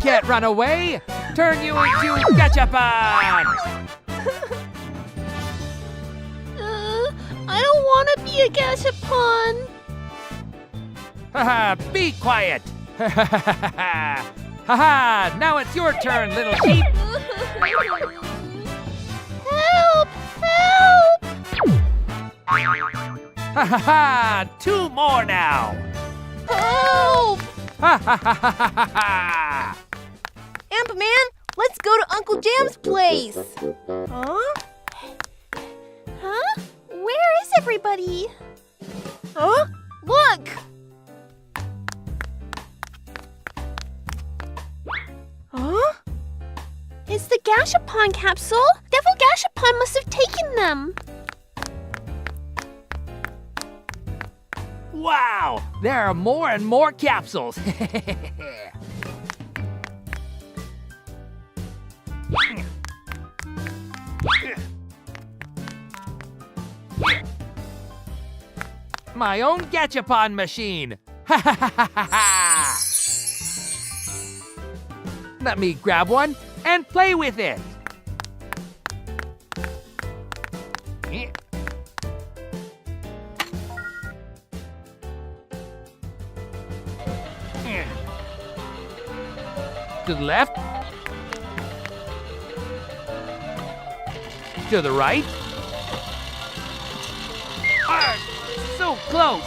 can't run away. Turn you into Gashapon. I don't want to be a Gashapon. Haha, be quiet. Haha, now it's your turn, little sheep. Help! Help! Haha, 2 more now. Help! Ha ha ha ha ha ha! Ant-Man, let's go to Uncle Jam's place. Huh? Huh? Where is everybody? Huh? Look! Huh? It's the Gashapon capsule. Devil Gashapon must have taken them. Wow, there are more and more capsules. My own Gashapon machine. Let me grab one and play with it. To the left. To the right. Ah, so close.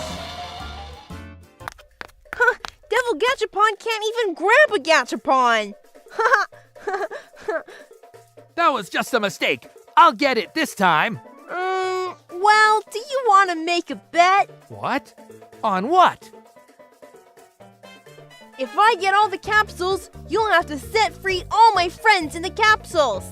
Huh, Devil Gashapon can't even grab a Gashapon. That was just a mistake. I'll get it this time. Well, do you want to make a bet? What? On what? If I get all the capsules, you'll have to set free all my friends in the capsules.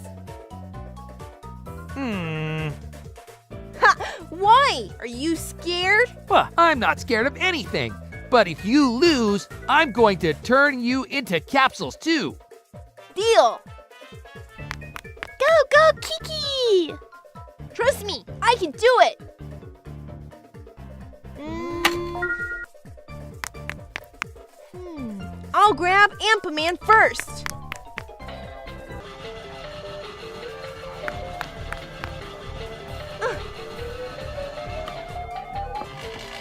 Ha! Why? Are you scared? Well, I'm not scared of anything. But if you lose, I'm going to turn you into capsules too. Deal. Go, go, Kiki! Trust me, I can do it. I'll grab Ant-Man first.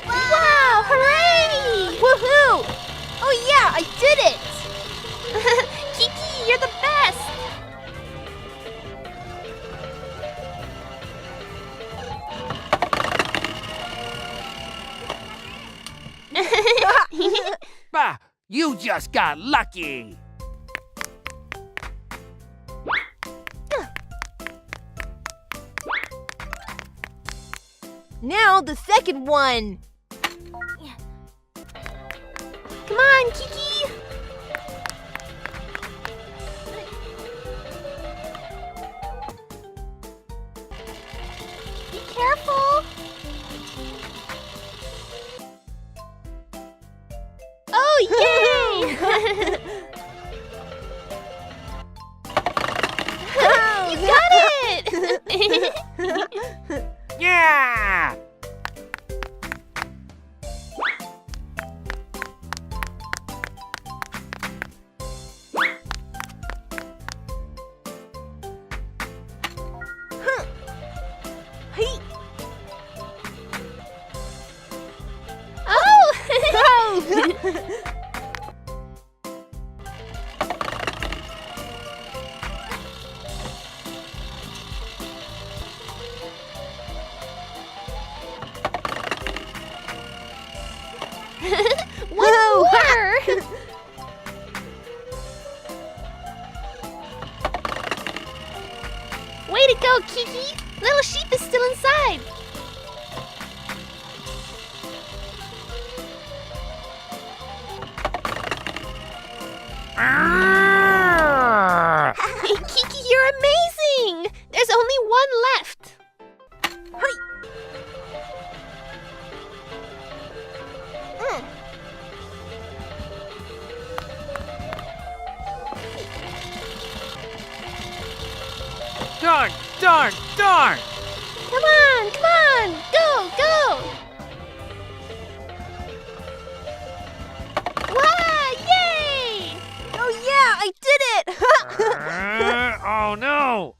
Wow, hooray! Woohoo! Oh yeah, I did it! Kiki, you're the best! Bah, you just got lucky. Now the second one. Come on, Kiki. Be careful. Oh, yay! You got it! Yeah! Hey. Oh! One more! Way to go, Kiki! Little sheep is still inside. Kiki, you're amazing! There's only one left. Hey. Darn, darn, darn! Come on, come on! Go, go! Wow, yay! Oh yeah, I Oh no!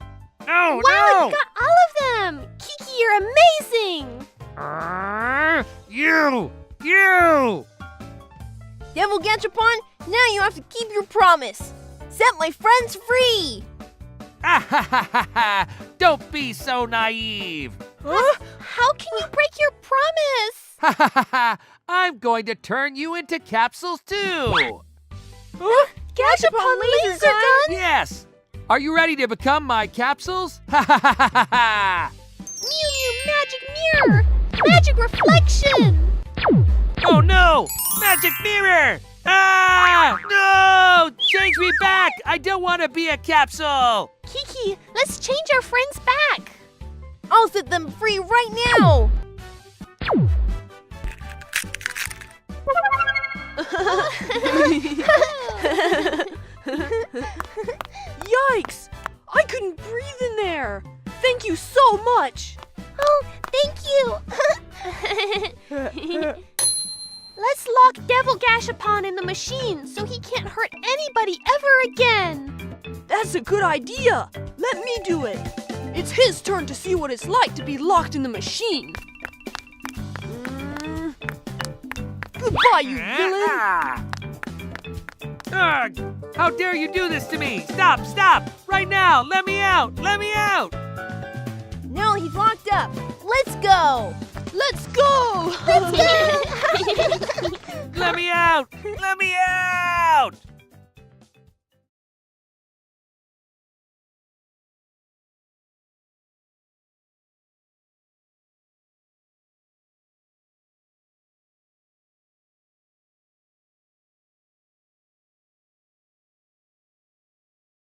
No, Wow, you got all of them! Kiki, you're amazing! You! Devil Gashapon, now you have to keep your promise. Set my friends free. Don't be so naive! How can you break your promise? I'm going to turn you into capsules too! Gashapon laser gun? Yes! Are you ready to become my capsules? Mew Mew magic mirror! Magic reflection! Oh no! Magic mirror! Ah! No! Change me back! I don't want to be a capsule! Kiki, let's change our friends back! I'll set them free right now. Yikes! I couldn't breathe in there. Thank you so much. Oh, thank you! Let's lock Devil Gashapon in the machine so he can't hurt anybody ever again! That's a good idea. Let me do it. It's his turn to see what it's like to be locked in the machine. Goodbye, you villain. Ugh! How dare you do this to me? Stop! Stop! Right now! Let me out! Let me out! Now he's locked up. Let's go. Let's go. Let's go! Let me out! Let me out!